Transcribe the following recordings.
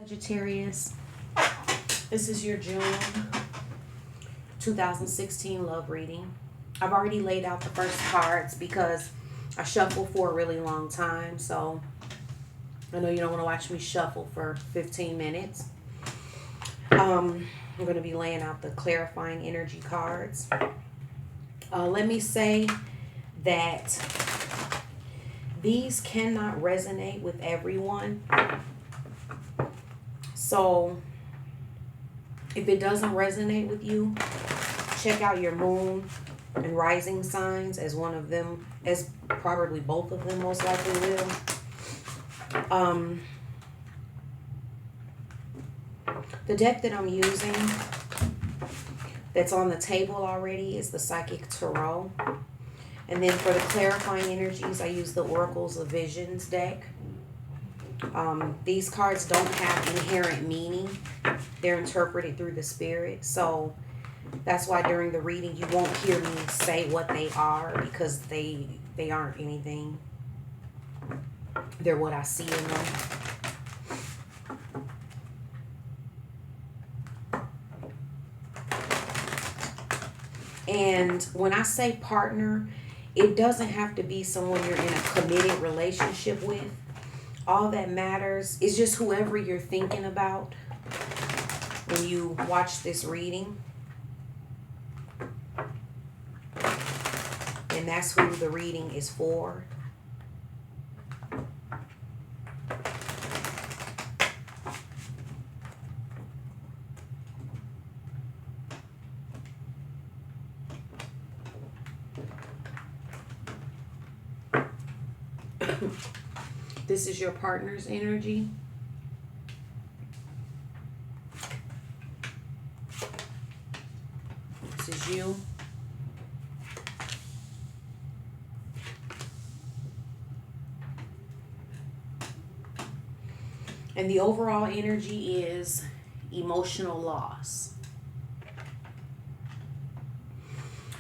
Sagittarius, this is your June 2016 love reading. I've already laid out the first cards because I shuffled for a really long time. So I know you don't want to watch me shuffle for 15 minutes. I'm going to be laying out the clarifying energy cards. Let me say that these cannot resonate with everyone. So if it doesn't resonate with you, check out your moon and rising signs as one of them, as probably both of them most likely will. The deck that I'm using that's on the table already is the Psychic Tarot. And then for the clarifying energies, I use the Oracles of Visions deck. These cards don't have inherent meaning. They're interpreted through the spirit. So that's why during the reading you won't hear me say what they are, because they aren't anything. They're what I see in them. And when I say partner, it doesn't have to be someone you're in a committed relationship with. All that matters is just whoever you're thinking about when you watch this reading. And that's who the reading is for. This is your partner's energy. This is you. And the overall energy is emotional loss.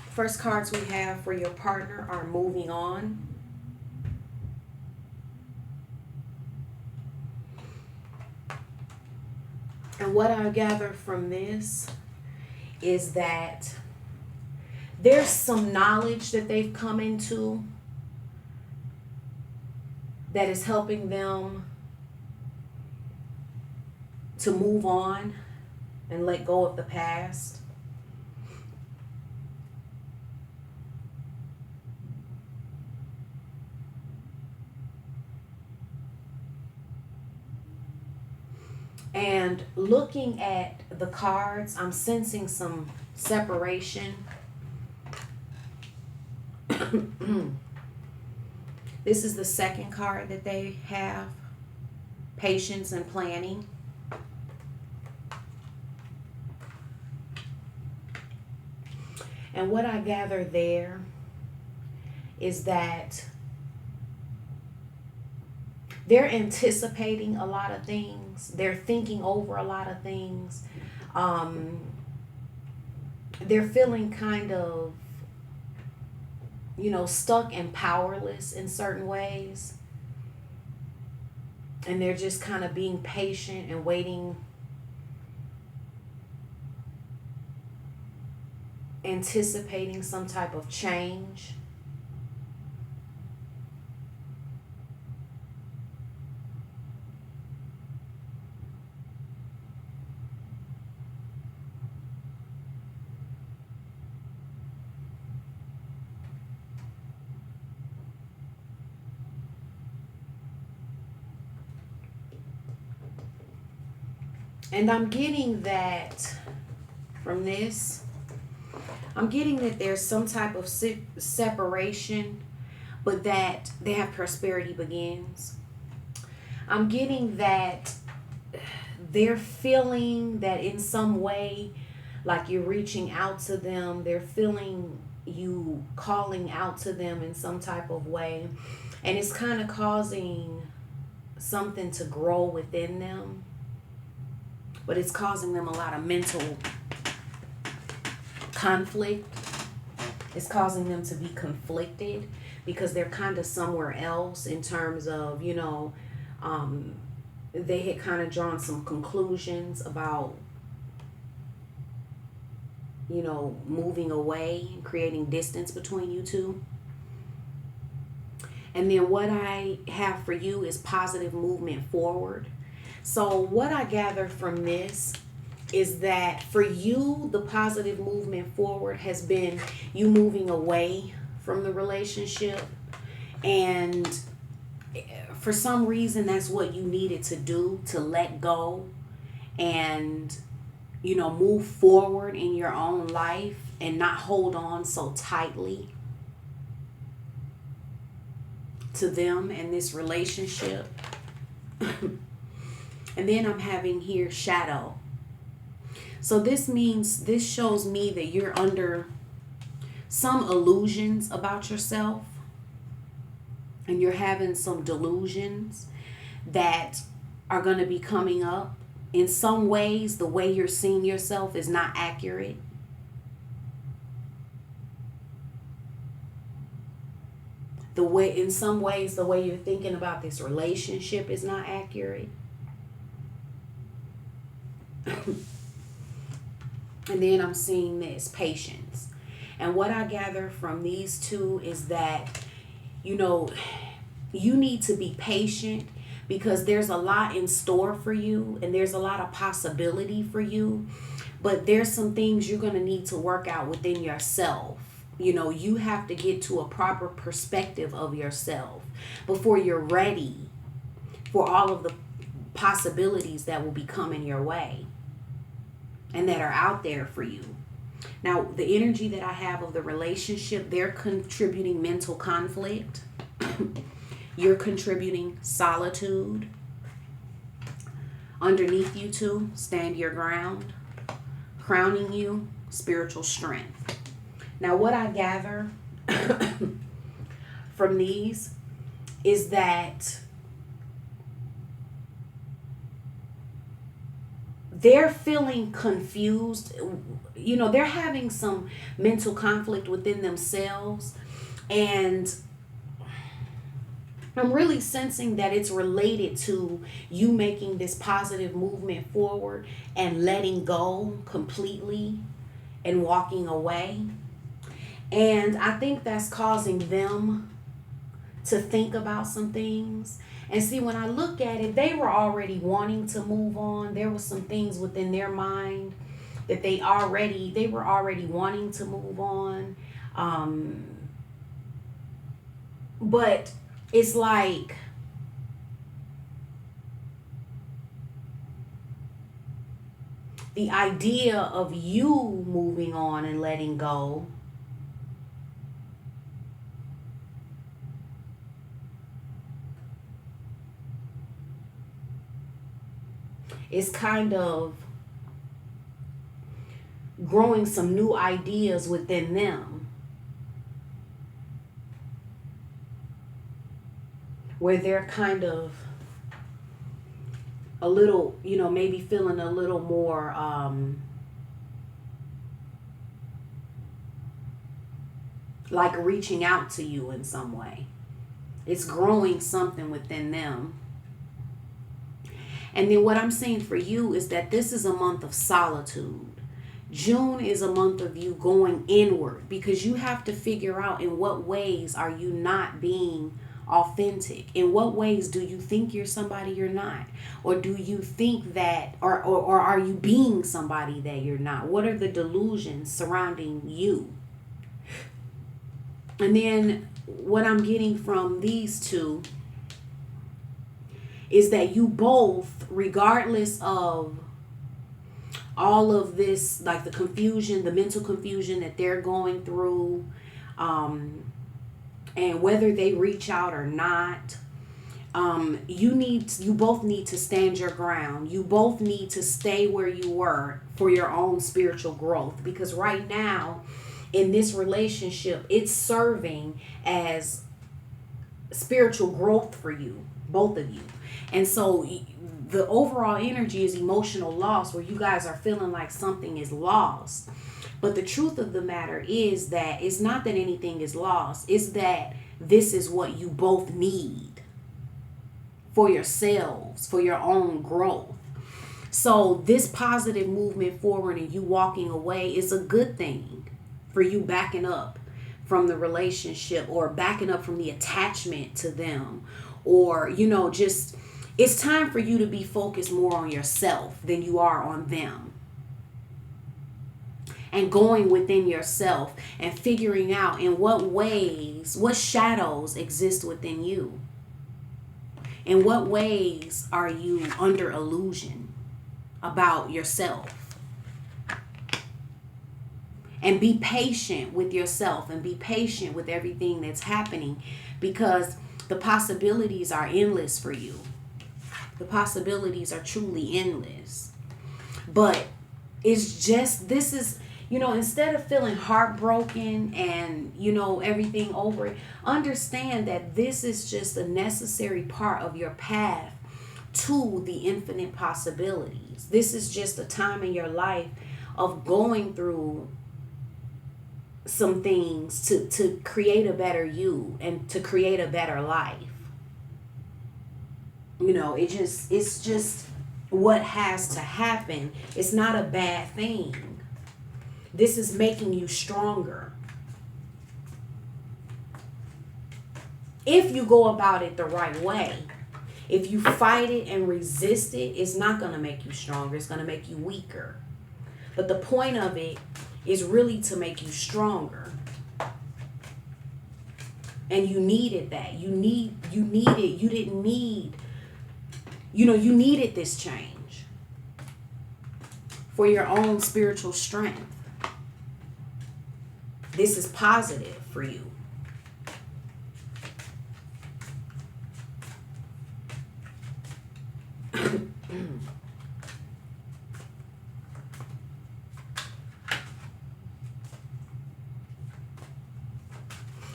First cards we have for your partner are moving on. And what I gather from this is that there's some knowledge that they've come into that is helping them to move on and let go of the past. And looking at the cards, I'm sensing some separation. This is the second card that they have, patience and planning. And what I gather there is that they're anticipating a lot of things. They're thinking over a lot of things. They're feeling kind of, stuck and powerless in certain ways. And they're just kind of being patient and waiting, anticipating some type of change. And I'm getting that from this. I'm getting that there's some type of separation, but that they have prosperity begins. I'm getting that they're feeling that in some way, like you're reaching out to them. They're feeling you calling out to them in some type of way. And it's kind of causing something to grow within them. But it's causing them a lot of mental conflict. It's causing them to be conflicted because they're kind of somewhere else in terms of, they had kind of drawn some conclusions about, moving away and creating distance between you two. And then what I have for you is positive movement forward. So what I gather from this is that for you, the positive movement forward has been you moving away from the relationship. And for some reason, that's what you needed to do, to let go and, move forward in your own life and not hold on so tightly to them and this relationship. And then I'm having here shadow. So this shows me that you're under some illusions about yourself, and you're having some delusions that are going to be coming up. In some ways, the way you're seeing yourself is not accurate. In some ways, the way you're thinking about this relationship is not accurate. And then I'm seeing this patience. And what I gather from these two is that, you need to be patient, because there's a lot in store for you and there's a lot of possibility for you. But there's some things you're going to need to work out within yourself. You have to get to a proper perspective of yourself before you're ready for all of the possibilities that will be coming your way and that are out there for you. Now, the energy that I have of the relationship, they're contributing mental conflict. You're contributing solitude. Underneath you two, stand your ground. Crowning you, spiritual strength. Now, what I gather from these is that they're feeling confused. They're having some mental conflict within themselves. And I'm really sensing that it's related to you making this positive movement forward and letting go completely and walking away. And I think that's causing them to think about some things. And see, when I look at it, they were already wanting to move on. There was some things within their mind that they were already wanting to move on. But it's like the idea of you moving on and letting go is kind of growing some new ideas within them, where they're kind of a little, maybe feeling a little more like reaching out to you in some way. It's growing something within them. And then what I'm saying for you is that this is a month of solitude. June is a month of you going inward, because you have to figure out in what ways are you not being authentic. In what ways do you think you're somebody you're not? Or do you think that, or are you being somebody that you're not? What are the delusions surrounding you? And then what I'm getting from these two is that you both, regardless of all of this, like the confusion, the mental confusion that they're going through, and whether they reach out or not, you both need to stand your ground. You both need to stay where you were for your own spiritual growth, because right now in this relationship, it's serving as spiritual growth for you, both of you. And so the overall energy is emotional loss, where you guys are feeling like something is lost. But the truth of the matter is that it's not that anything is lost. It's that this is what you both need for yourselves, for your own growth. So this positive movement forward and you walking away is a good thing for you, backing up from the relationship or backing up from the attachment to them, or just it's time for you to be focused more on yourself than you are on them, and going within yourself and figuring out in what shadows exist within you. In what ways are you under illusion about yourself? And be patient with yourself and be patient with everything that's happening, because the possibilities are endless for you. The possibilities are truly endless. But it's just, this is, instead of feeling heartbroken and, everything over it, understand that this is just a necessary part of your path to the infinite possibilities. This is just a time in your life of going through some things to create a better you and to create a better life. It's just what has to happen. It's not a bad thing. This is making you stronger. If you go about it the right way. If you fight it and resist it, it's not going to make you stronger. It's going to make you weaker. But the point of it is really to make you stronger. And you needed that. You needed this change for your own spiritual strength. This is positive for you.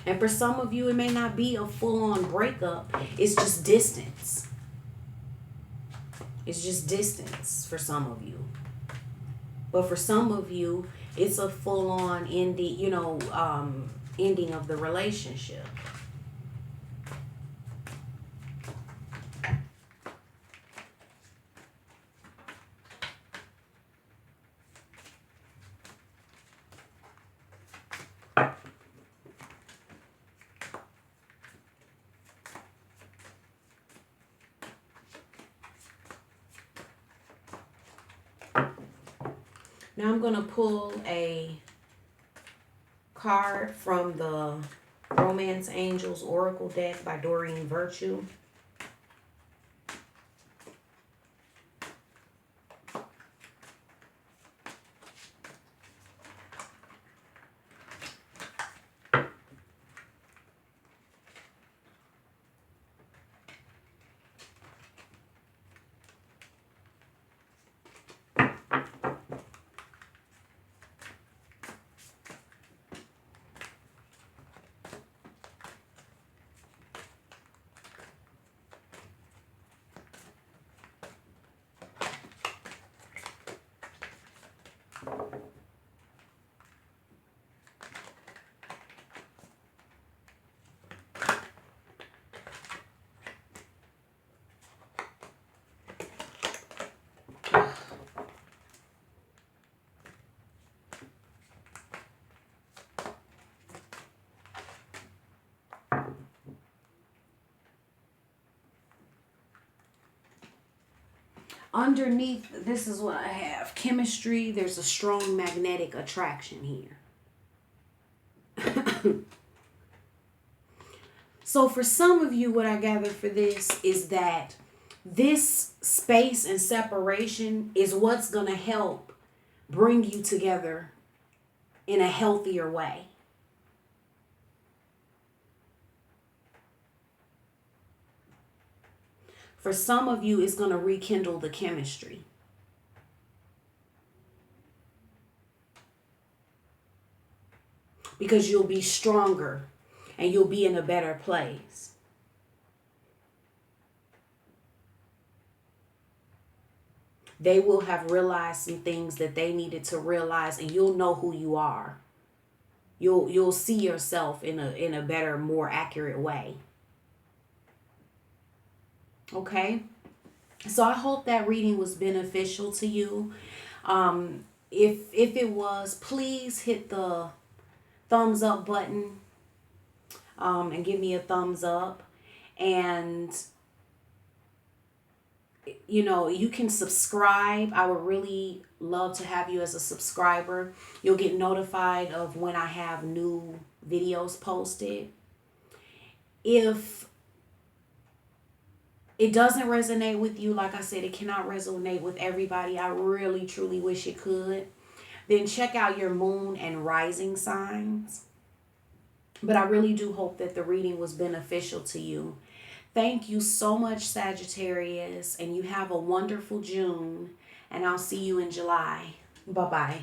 And for some of you, it may not be a full-on breakup. It's just distance. It's just distance for some of you. But for some of you, it's a full-on ending, ending of the relationship. Now I'm going to pull a card from the Romance Angels Oracle deck by Doreen Virtue. Underneath, this is what I have. Chemistry, there's a strong magnetic attraction here. So for some of you, what I gather for this is that this space and separation is what's going to help bring you together in a healthier way. For some of you, it's going to rekindle the chemistry. Because you'll be stronger and you'll be in a better place. They will have realized some things that they needed to realize, and you'll know who you are. You'll see yourself in a better, more accurate way. Okay. So I hope that reading was beneficial to you. If it was, please hit the thumbs up button, and give me a thumbs up. And you can subscribe. I would really love to have you as a subscriber. You'll get notified of when I have new videos posted. If it doesn't resonate with you, like I said, it cannot resonate with everybody. I really, truly wish it could. Then check out your moon and rising signs. But I really do hope that the reading was beneficial to you. Thank you so much, Sagittarius, and you have a wonderful June, and I'll see you in July. Bye bye.